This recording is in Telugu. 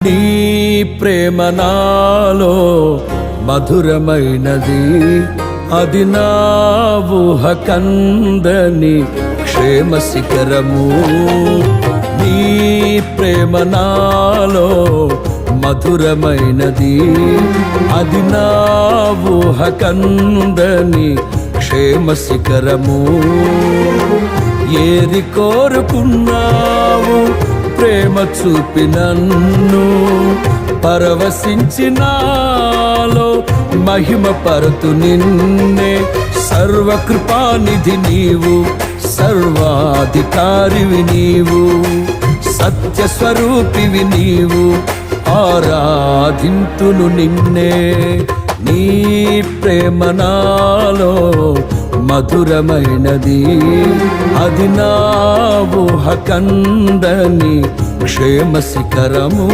నీ ప్రేమ నాలో మధురమైనది, అది నా ఊహ కందని క్షేమ శిఖరము. నీ ప్రేమ నాలో మధురమైనది, అది నా ఊహ కందని క్షేమ శిఖరము. ఏది కోరుకున్నావు ప్రేమ చూపి నన్ను పరవశించినాలో మహిమ పరతు నిన్నే. సర్వకృపానిధి నీవు, సర్వాధికారివి నీవు, సత్య స్వరూపివి నీవు, ఆరాధింతును నిన్నే. నీ ప్రేమ నాలో మధురమైనది, అది నా ఊహ కందని క్షేమ శిఖరము.